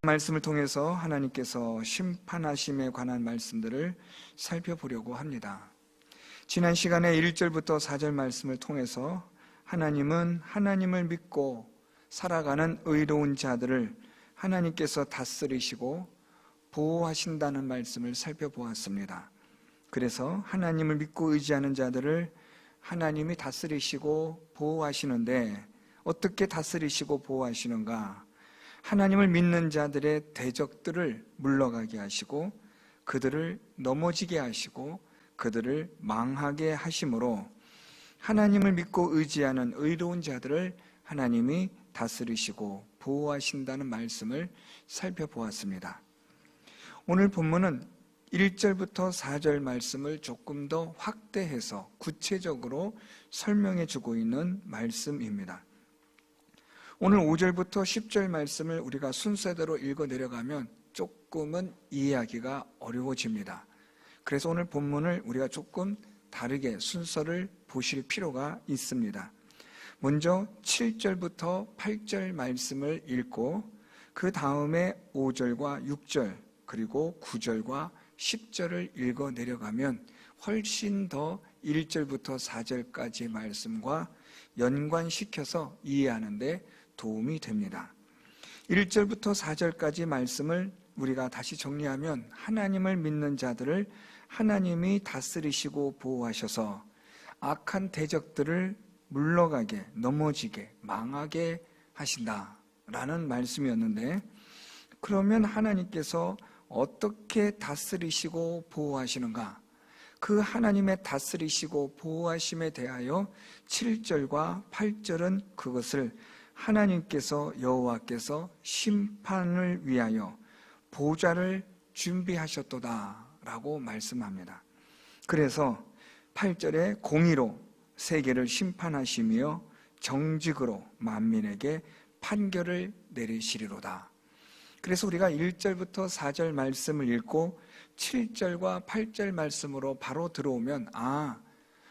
말씀을 통해서 하나님께서 심판하심에 관한 말씀들을 살펴보려고 합니다. 지난 시간에 1절부터 4절 말씀을 통해서 하나님은 하나님을 믿고 살아가는 의로운 자들을 하나님께서 다스리시고 보호하신다는 말씀을 살펴보았습니다. 그래서 하나님을 믿고 의지하는 자들을 하나님이 다스리시고 보호하시는데 어떻게 다스리시고 보호하시는가? 하나님을 믿는 자들의 대적들을 물러가게 하시고 그들을 넘어지게 하시고 그들을 망하게 하심으로 하나님을 믿고 의지하는 의로운 자들을 하나님이 다스리시고 보호하신다는 말씀을 살펴보았습니다. 오늘 본문은 1절부터 4절 말씀을 조금 더 확대해서 구체적으로 설명해 주고 있는 말씀입니다. 오늘 5절부터 10절 말씀을 우리가 순서대로 읽어 내려가면 조금은 이해하기가 어려워집니다. 그래서 오늘 본문을 우리가 조금 다르게 순서를 보실 필요가 있습니다. 먼저 7절부터 8절 말씀을 읽고 그 다음에 5절과 6절 그리고 9절과 10절을 읽어 내려가면 훨씬 더 1절부터 4절까지의 말씀과 연관시켜서 이해하는데 도움이 됩니다. 1절부터 4절까지 말씀을 우리가 다시 정리하면 하나님을 믿는 자들을 하나님이 다스리시고 보호하셔서 악한 대적들을 물러가게, 넘어지게, 망하게 하신다라는 말씀이었는데, 그러면 하나님께서 어떻게 다스리시고 보호하시는가? 그 하나님의 다스리시고 보호하심에 대하여 7절과 8절은 그것을 하나님께서 여호와께서 심판을 위하여 보좌를 준비하셨도다 라고 말씀합니다. 그래서 8절에 공의로 세계를 심판하시며 정직으로 만민에게 판결을 내리시리로다. 그래서 우리가 1절부터 4절 말씀을 읽고 7절과 8절 말씀으로 바로 들어오면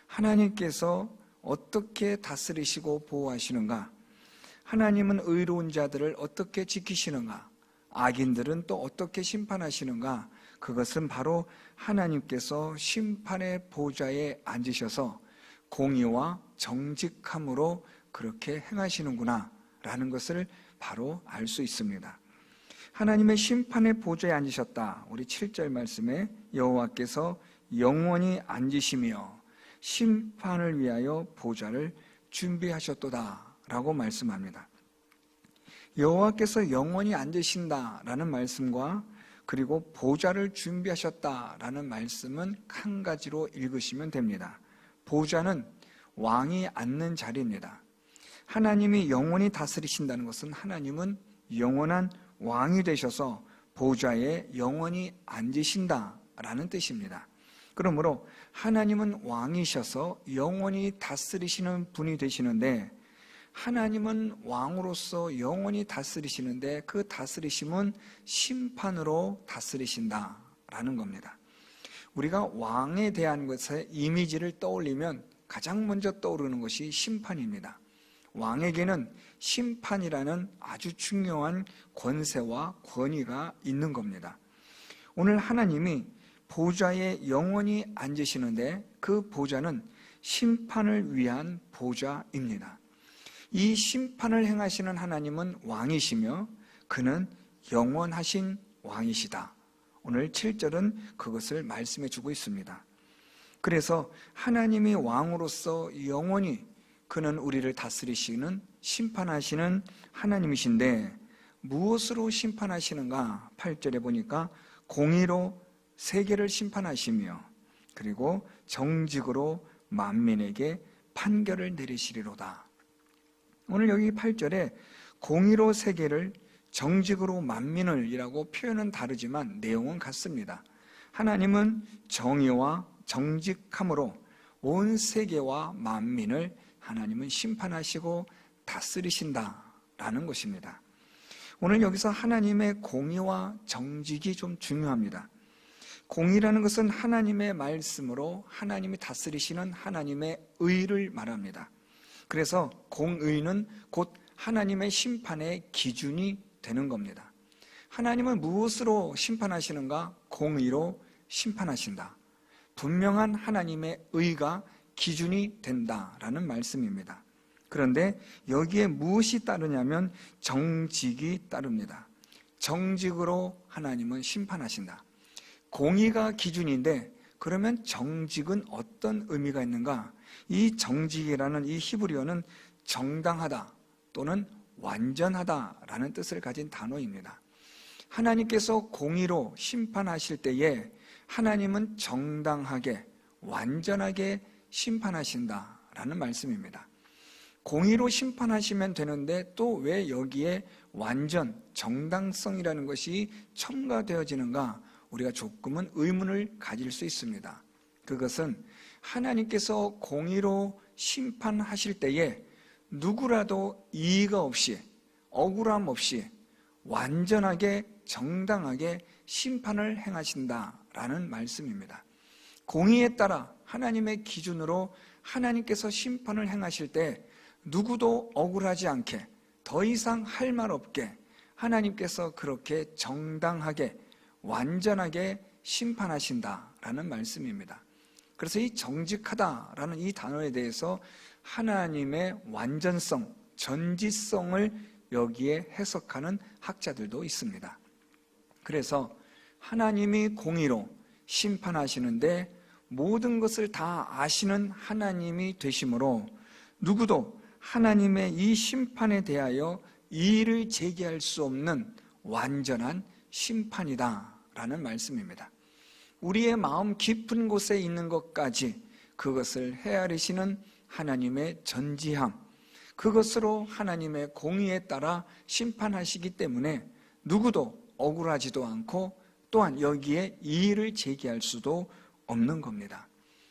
하나님께서 어떻게 다스리시고 보호하시는가? 하나님은 의로운 자들을 어떻게 지키시는가? 악인들은 또 어떻게 심판하시는가? 그것은 바로 하나님께서 심판의 보좌에 앉으셔서 공의와 정직함으로 그렇게 행하시는구나 라는 것을 바로 알 수 있습니다. 하나님의 심판의 보좌에 앉으셨다. 우리 7절 말씀에 여호와께서 영원히 앉으시며 심판을 위하여 보좌를 준비하셨도다 라고 말씀합니다. 여호와께서 영원히 앉으신다라는 말씀과 그리고 보좌를 준비하셨다라는 말씀은 한 가지로 읽으시면 됩니다. 보좌는 왕이 앉는 자리입니다. 하나님이 영원히 다스리신다는 것은 하나님은 영원한 왕이 되셔서 보좌에 영원히 앉으신다라는 뜻입니다. 그러므로 하나님은 왕이셔서 영원히 다스리시는 분이 되시는데, 하나님은 왕으로서 영원히 다스리시는데 그 다스리심은 심판으로 다스리신다라는 겁니다. 우리가 왕에 대한 것의 이미지를 떠올리면 가장 먼저 떠오르는 것이 심판입니다. 왕에게는 심판이라는 아주 중요한 권세와 권위가 있는 겁니다. 오늘 하나님이 보좌에 영원히 앉으시는데 그 보좌는 심판을 위한 보좌입니다. 이 심판을 행하시는 하나님은 왕이시며 그는 영원하신 왕이시다. 오늘 7절은 그것을 말씀해 주고 있습니다. 그래서 하나님이 왕으로서 영원히 그는 우리를 다스리시는 심판하시는 하나님이신데 무엇으로 심판하시는가? 8절에 보니까 공의로 세계를 심판하시며 그리고 정직으로 만민에게 판결을 내리시리로다. 오늘 여기 8절에 공의로 세계를 정직으로 만민을 이라고 표현은 다르지만 내용은 같습니다. 하나님은 정의와 정직함으로 온 세계와 만민을 하나님은 심판하시고 다스리신다라는 것입니다. 오늘 여기서 하나님의 공의와 정직이 좀 중요합니다. 공의라는 것은 하나님의 말씀으로 하나님이 다스리시는 하나님의 의를 말합니다. 그래서 공의는 곧 하나님의 심판의 기준이 되는 겁니다. 하나님은 무엇으로 심판하시는가? 공의로 심판하신다. 분명한 하나님의 의가 기준이 된다라는 말씀입니다. 그런데 여기에 무엇이 따르냐면 정직이 따릅니다. 정직으로 하나님은 심판하신다. 공의가 기준인데 그러면 정직은 어떤 의미가 있는가? 이 정직이라는 이 히브리어는 정당하다 또는 완전하다라는 뜻을 가진 단어입니다. 하나님께서 공의로 심판하실 때에 하나님은 정당하게 완전하게 심판하신다라는 말씀입니다. 공의로 심판하시면 되는데 또 왜 여기에 완전, 정당성이라는 것이 첨가되어지는가? 우리가 조금은 의문을 가질 수 있습니다. 그것은 하나님께서 공의로 심판하실 때에 누구라도 이의가 없이, 억울함 없이 완전하게 정당하게 심판을 행하신다라는 말씀입니다. 공의에 따라 하나님의 기준으로 하나님께서 심판을 행하실 때 누구도 억울하지 않게 더 이상 할 말 없게 하나님께서 그렇게 정당하게 완전하게 심판하신다라는 말씀입니다. 그래서 이 정직하다라는 이 단어에 대해서 하나님의 완전성, 전지성을 여기에 해석하는 학자들도 있습니다. 그래서 하나님이 공의로 심판하시는데 모든 것을 다 아시는 하나님이 되심으로 누구도 하나님의 이 심판에 대하여 이의를 제기할 수 없는 완전한 심판이다라는 말씀입니다. 우리의 마음 깊은 곳에 있는 것까지 그것을 헤아리시는 하나님의 전지함, 그것으로 하나님의 공의에 따라 심판하시기 때문에 누구도 억울하지도 않고 또한 여기에 이의를 제기할 수도 없는 겁니다.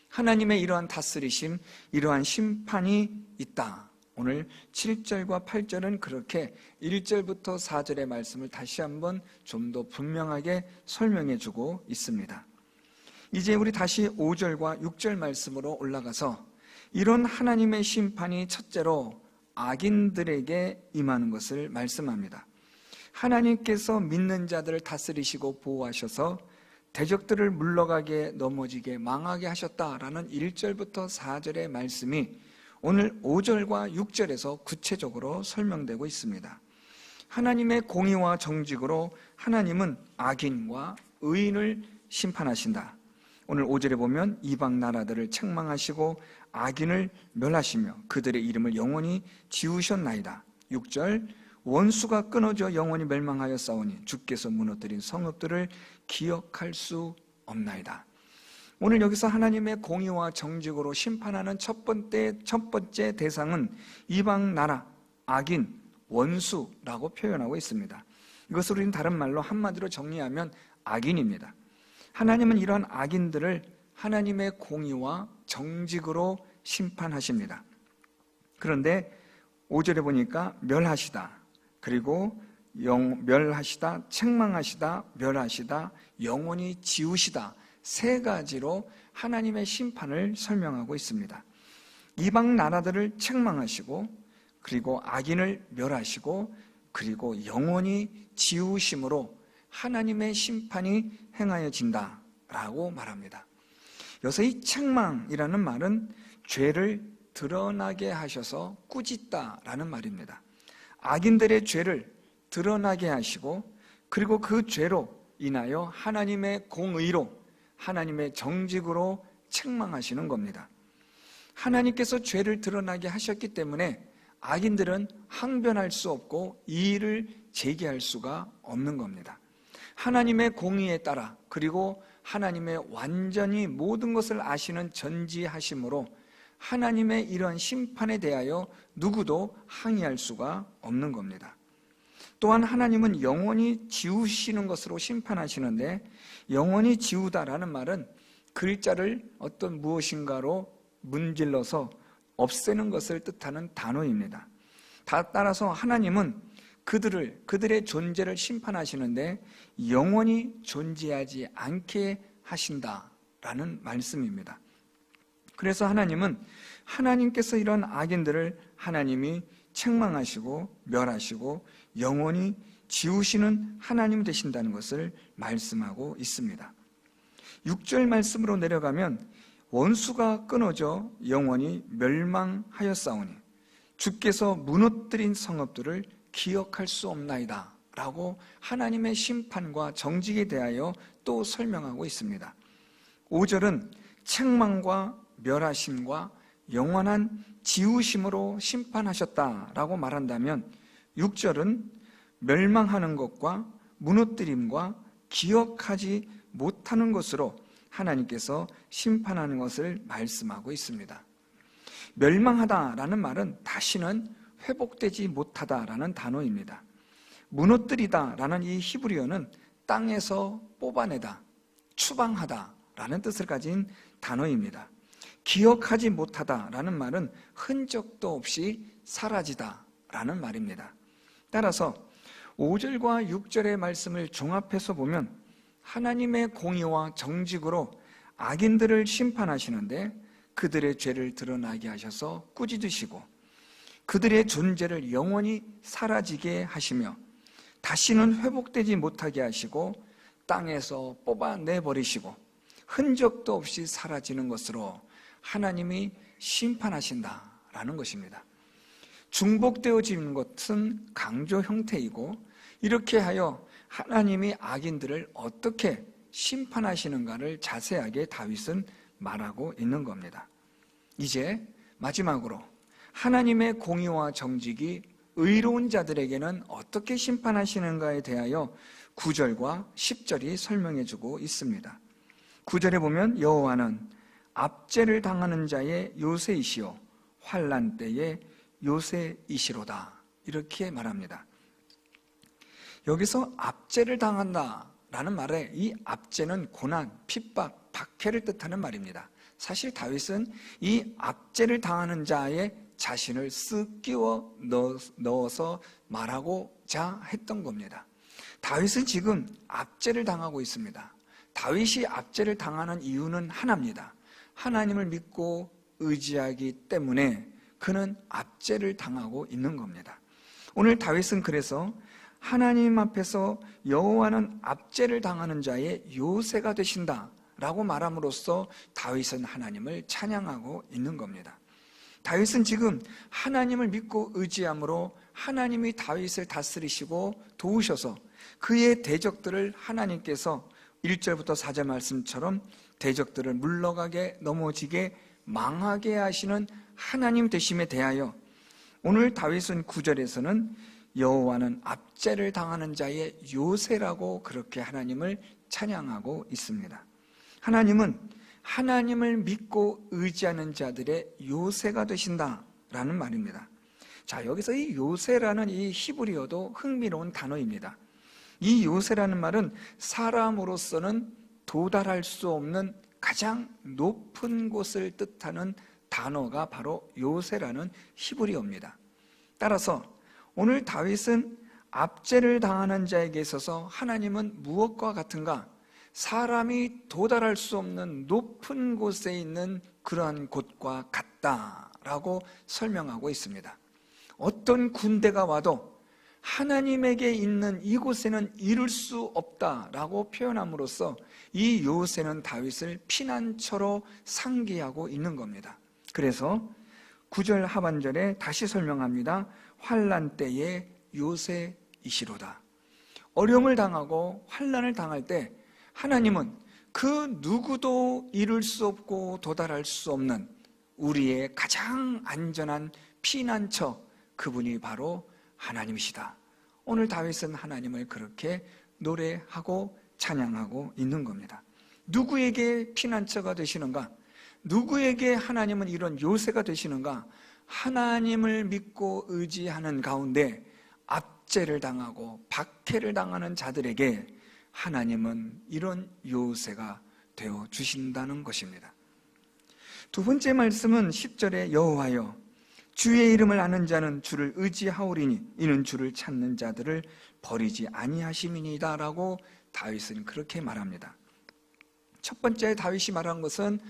하나님의 이러한 다스리심, 이러한 심판이 있다. 오늘 7절과 8절은 그렇게 1절부터 4절의 말씀을 다시 한번 좀 더 분명하게 설명해 주고 있습니다. 이제 우리 다시 5절과 6절 말씀으로 올라가서 이런 하나님의 심판이 첫째로 악인들에게 임하는 것을 말씀합니다. 하나님께서 믿는 자들을 다스리시고 보호하셔서 대적들을 물러가게 넘어지게 망하게 하셨다라는 1절부터 4절의 말씀이 오늘 5절과 6절에서 구체적으로 설명되고 있습니다. 하나님의 공의와 정직으로 하나님은 악인과 의인을 심판하신다. 오늘 5절에 보면 이방 나라들을 책망하시고 악인을 멸하시며 그들의 이름을 영원히 지우셨나이다. 6절 원수가 끊어져 영원히 멸망하여 싸우니 주께서 무너뜨린 성읍들을 기억할 수 없나이다. 오늘 여기서 하나님의 공의와 정직으로 심판하는 첫 번째 대상은 이방 나라, 악인, 원수라고 표현하고 있습니다. 이것을 우리는 다른 말로 한마디로 정리하면 악인입니다. 하나님은 이러한 악인들을 하나님의 공의와 정직으로 심판하십니다. 그런데 5절에 보니까 멸하시다, 그리고 멸하시다, 책망하시다, 멸하시다, 영원히 지우시다, 세 가지로 하나님의 심판을 설명하고 있습니다. 이방 나라들을 책망하시고 그리고 악인을 멸하시고 그리고 영원히 지우심으로 하나님의 심판이 행하여진다라고 말합니다. 여기서 이 책망이라는 말은 죄를 드러나게 하셔서 꾸짖다라는 말입니다. 악인들의 죄를 드러나게 하시고 그리고 그 죄로 인하여 하나님의 공의로 하나님의 정직으로 책망하시는 겁니다. 하나님께서 죄를 드러나게 하셨기 때문에 악인들은 항변할 수 없고 이의를 제기할 수가 없는 겁니다. 하나님의 공의에 따라 그리고 하나님의 완전히 모든 것을 아시는 전지하심으로 하나님의 이러한 심판에 대하여 누구도 항의할 수가 없는 겁니다. 또한 하나님은 영원히 지우시는 것으로 심판하시는데 영원히 지우다라는 말은 글자를 어떤 무엇인가로 문질러서 없애는 것을 뜻하는 단어입니다. 따라서 하나님은 그들의 존재를 심판하시는데 영원히 존재하지 않게 하신다라는 말씀입니다. 그래서 하나님께서 이런 악인들을 하나님이 책망하시고 멸하시고 영원히 지우시는 하나님 되신다는 것을 말씀하고 있습니다. 6절 말씀으로 내려가면 원수가 끊어져 영원히 멸망하였사오니 주께서 무너뜨린 성읍들을 기억할 수 없나이다 라고 하나님의 심판과 정직에 대하여 또 설명하고 있습니다. 5절은 책망과 멸하심과 영원한 지우심으로 심판하셨다라고 말한다면 6절은 멸망하는 것과 무너뜨림과 기억하지 못하는 것으로 하나님께서 심판하는 것을 말씀하고 있습니다. 멸망하다라는 말은 다시는 회복되지 못하다라는 단어입니다. 무너뜨리다라는 이 히브리어는 땅에서 뽑아내다, 추방하다라는 뜻을 가진 단어입니다. 기억하지 못하다라는 말은 흔적도 없이 사라지다라는 말입니다. 따라서 5절과 6절의 말씀을 종합해서 보면 하나님의 공의와 정직으로 악인들을 심판하시는데 그들의 죄를 드러나게 하셔서 꾸짖으시고 그들의 존재를 영원히 사라지게 하시며 다시는 회복되지 못하게 하시고 땅에서 뽑아내버리시고 흔적도 없이 사라지는 것으로 하나님이 심판하신다라는 것입니다. 중복되어지는 것은 강조 형태이고 이렇게 하여 하나님이 악인들을 어떻게 심판하시는가를 자세하게 다윗은 말하고 있는 겁니다. 이제 마지막으로 하나님의 공의와 정직이 의로운 자들에게는 어떻게 심판하시는가에 대하여 9절과 10절이 설명해주고 있습니다. 9절에 보면 여호와는 압제를 당하는 자의 요새이시오 환난 때의 요새이시로다 이렇게 말합니다. 여기서 압제를 당한다라는 말에 이 압제는 고난, 핍박, 박해를 뜻하는 말입니다. 사실 다윗은 이 압제를 당하는 자의 자신을 쓱 끼워 넣어서 말하고자 했던 겁니다. 다윗은 지금 압제를 당하고 있습니다. 다윗이 압제를 당하는 이유는 하나입니다. 하나님을 믿고 의지하기 때문에 그는 압제를 당하고 있는 겁니다. 오늘 다윗은 그래서 하나님 앞에서 여호와는 압제를 당하는 자의 요새가 되신다라고 말함으로써 다윗은 하나님을 찬양하고 있는 겁니다. 다윗은 지금 하나님을 믿고 의지함으로 하나님이 다윗을 다스리시고 도우셔서 그의 대적들을 하나님께서 1절부터 4절 말씀처럼 대적들을 물러가게 넘어지게 망하게 하시는 하나님 되심에 대하여 오늘 다윗은 9절에서는 여호와는 압제를 당하는 자의 요새라고 그렇게 하나님을 찬양하고 있습니다. 하나님은 하나님을 믿고 의지하는 자들의 요새가 되신다라는 말입니다. 자, 여기서 이 요새라는 이 히브리어도 흥미로운 단어입니다. 이 요새라는 말은 사람으로서는 도달할 수 없는 가장 높은 곳을 뜻하는 단어가 바로 요새라는 히브리어입니다. 따라서 오늘 다윗은 압제를 당하는 자에게 있어서 하나님은 무엇과 같은가? 사람이 도달할 수 없는 높은 곳에 있는 그러한 곳과 같다라고 설명하고 있습니다. 어떤 군대가 와도 하나님에게 있는 이곳에는 이룰 수 없다라고 표현함으로써 이 요새는 다윗을 피난처로 상기하고 있는 겁니다. 그래서 9절 하반절에 다시 설명합니다. 환난 때의 요새이시로다. 어려움을 당하고 환난을 당할 때 하나님은 그 누구도 이룰 수 없고 도달할 수 없는 우리의 가장 안전한 피난처, 그분이 바로 하나님이시다. 오늘 다윗은 하나님을 그렇게 노래하고 찬양하고 있는 겁니다. 누구에게 피난처가 되시는가? 누구에게 하나님은 이런 요새가 되시는가? 하나님을 믿고 의지하는 가운데 압제를 당하고 박해를 당하는 자들에게 하나님은 이런 요새가 되어 주신다는 것입니다. 두 번째 말씀은 10절에 여호와여 주의 이름을 아는 자는 주를 의지하오리니 이는 주를 찾는 자들을 버리지 아니하심이니이다 라고 다윗은 그렇게 말합니다. 첫 번째 다윗이 말한 것은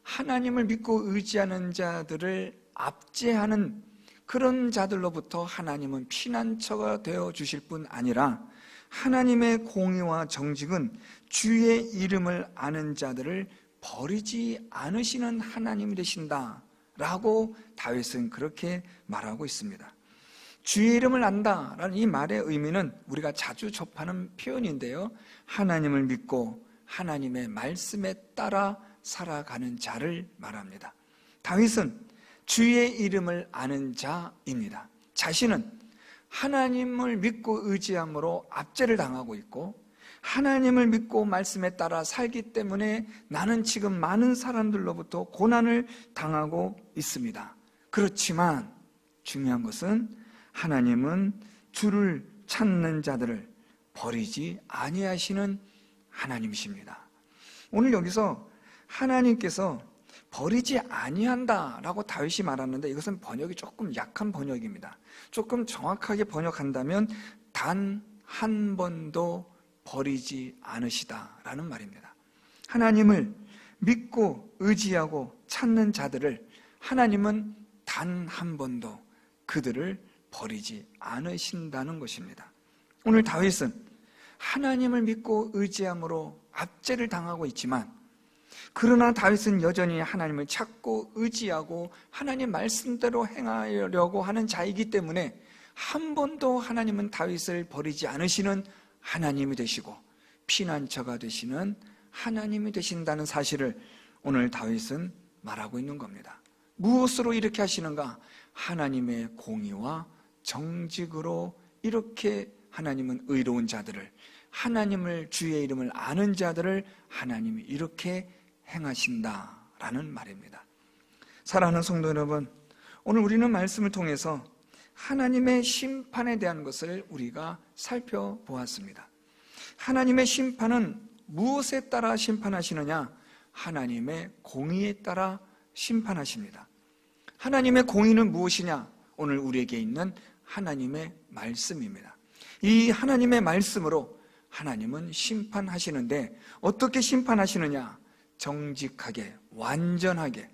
하나님을 믿고 의지하는 자들을 압제하는 그런 자들로부터 하나님은 피난처가 되어 주실 뿐 아니라 하나님의 공의와 정직은 주의 이름을 아는 자들을 버리지 않으시는 하나님이 되신다 라고 다윗은 그렇게 말하고 있습니다. 주의 이름을 안다라는 이 말의 의미는 우리가 자주 접하는 표현인데요, 하나님을 믿고 하나님의 말씀에 따라 살아가는 자를 말합니다. 다윗은 주의 이름을 아는 자입니다. 자신은 하나님을 믿고 의지함으로 압제를 당하고 있고, 하나님을 믿고 말씀에 따라 살기 때문에 나는 지금 많은 사람들로부터 고난을 당하고 있습니다. 그렇지만 중요한 것은 하나님은 주를 찾는 자들을 버리지 아니하시는 하나님이십니다. 오늘 여기서 하나님께서 버리지 아니한다라고 다윗이 말하는데, 이것은 번역이 조금 약한 번역입니다. 조금 정확하게 번역한다면 단 한 번도 버리지 않으시다라는 말입니다. 하나님을 믿고 의지하고 찾는 자들을 하나님은 단 한 번도 그들을 버리지 않으신다는 것입니다. 오늘 다윗은 하나님을 믿고 의지함으로 압제를 당하고 있지만, 그러나 다윗은 여전히 하나님을 찾고 의지하고 하나님 말씀대로 행하려고 하는 자이기 때문에 한 번도 하나님은 다윗을 버리지 않으시는 하나님이 되시고 피난처가 되시는 하나님이 되신다는 사실을 오늘 다윗은 말하고 있는 겁니다. 무엇으로 이렇게 하시는가? 하나님의 공의와 정직으로 이렇게 하나님은 의로운 자들을, 하나님을 주의 이름을 아는 자들을 하나님이 이렇게 행하신다라는 말입니다. 사랑하는 성도 여러분, 오늘 우리는 말씀을 통해서 하나님의 심판에 대한 것을 우리가 살펴보았습니다. 하나님의 심판은 무엇에 따라 심판하시느냐? 하나님의 공의에 따라 심판하십니다. 하나님의 공의는 무엇이냐? 오늘 우리에게 있는 하나님의 말씀입니다. 이 하나님의 말씀으로 하나님은 심판하시는데, 어떻게 심판하시느냐? 정직하게, 완전하게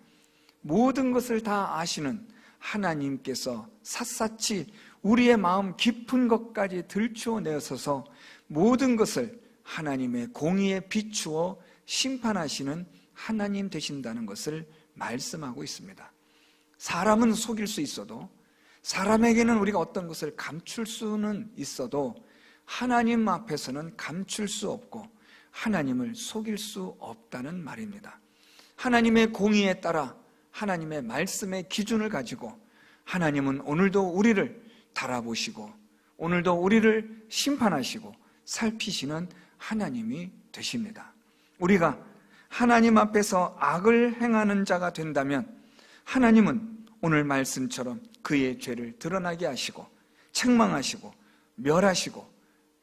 모든 것을 다 아시는 하나님께서 샅샅이 우리의 마음 깊은 것까지 들추어내어서 모든 것을 하나님의 공의에 비추어 심판하시는 하나님 되신다는 것을 말씀하고 있습니다. 사람은 속일 수 있어도, 사람에게는 우리가 어떤 것을 감출 수는 있어도 하나님 앞에서는 감출 수 없고 하나님을 속일 수 없다는 말입니다. 하나님의 공의에 따라 하나님의 말씀의 기준을 가지고 하나님은 오늘도 우리를 달아보시고 오늘도 우리를 심판하시고 살피시는 하나님이 되십니다. 우리가 하나님 앞에서 악을 행하는 자가 된다면 하나님은 오늘 말씀처럼 그의 죄를 드러나게 하시고 책망하시고 멸하시고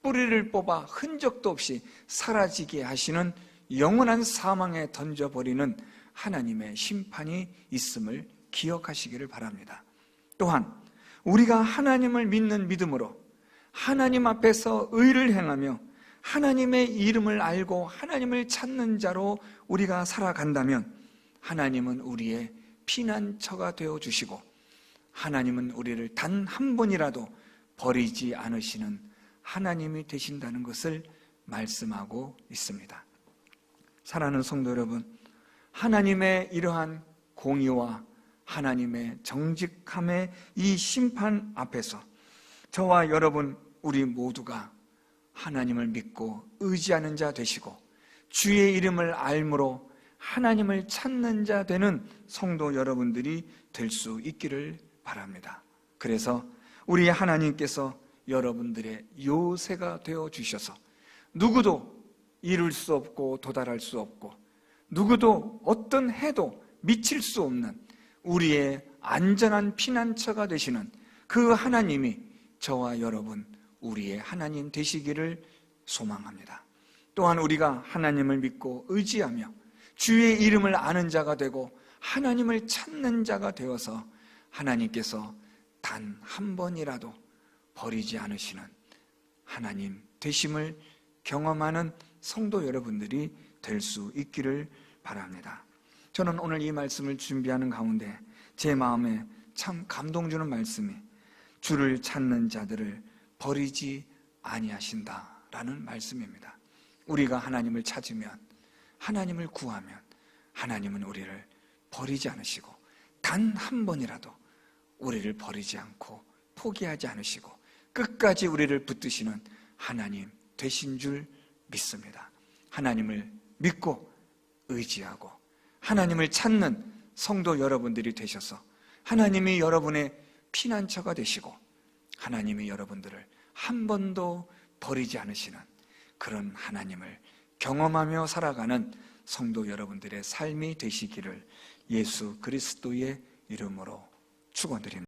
뿌리를 뽑아 흔적도 없이 사라지게 하시는 영원한 사망에 던져버리는 하나님의 심판이 있음을 기억하시기를 바랍니다. 또한 우리가 하나님을 믿는 믿음으로 하나님 앞에서 의를 행하며 하나님의 이름을 알고 하나님을 찾는 자로 우리가 살아간다면 하나님은 우리의 피난처가 되어주시고 하나님은 우리를 단 한 번이라도 버리지 않으시는 하나님이 되신다는 것을 말씀하고 있습니다. 사랑하는 성도 여러분, 하나님의 이러한 공의와 하나님의 정직함의 이 심판 앞에서 저와 여러분 우리 모두가 하나님을 믿고 의지하는 자 되시고 주의 이름을 알므로 하나님을 찾는 자 되는 성도 여러분들이 될 수 있기를 바랍니다. 그래서 우리 하나님께서 여러분들의 요새가 되어 주셔서 누구도 이룰 수 없고 도달할 수 없고 누구도 어떤 해도 미칠 수 없는 우리의 안전한 피난처가 되시는 그 하나님이 저와 여러분 우리의 하나님 되시기를 소망합니다. 또한 우리가 하나님을 믿고 의지하며 주의 이름을 아는 자가 되고 하나님을 찾는 자가 되어서 하나님께서 단 한 번이라도 버리지 않으시는 하나님 되심을 경험하는 성도 여러분들이 될 수 있기를 바랍니다. 저는 오늘 이 말씀을 준비하는 가운데 제 마음에 참 감동 주는 말씀이 주를 찾는 자들을 버리지 아니하신다라는 말씀입니다. 우리가 하나님을 찾으면, 하나님을 구하면 하나님은 우리를 버리지 않으시고 단 한 번이라도 우리를 버리지 않고 포기하지 않으시고 끝까지 우리를 붙드시는 하나님 되신 줄 믿습니다. 하나님을 믿고 의지하고 하나님을 찾는 성도 여러분들이 되셔서 하나님이 여러분의 피난처가 되시고 하나님이 여러분들을 한 번도 버리지 않으시는 그런 하나님을 경험하며 살아가는 성도 여러분들의 삶이 되시기를 예수 그리스도의 이름으로 축원드립니다.